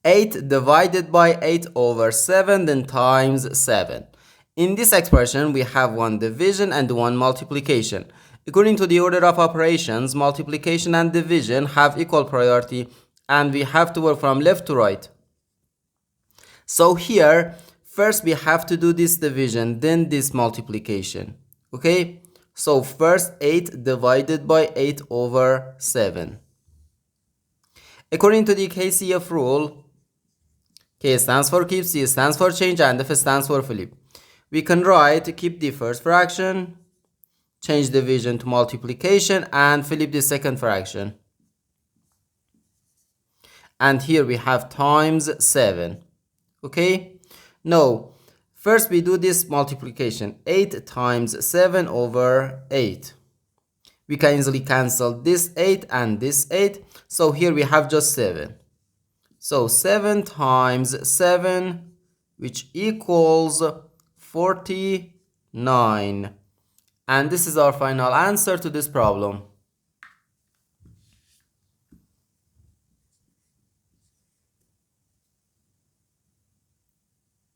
8 divided by 8 over 7, then times 7. In this expression, we have one division and one multiplication. According to the order of operations, multiplication and division have equal priority, and we have to work from left to right. So here, first we have to do this division, then this multiplication. Okay? So first 8 divided by 8 over 7. According to the KCF rule, K stands for keep, C stands for change, and F stands for flip. We can write keep the first fraction, change division to multiplication, and flip the second fraction. And here we have times 7. Okay? Now, first we do this multiplication. 8 times 7 over 8. We can easily cancel this 8 and this 8. So here we have just 7. So 7 times 7, which equals 49. And this is our final answer to this problem.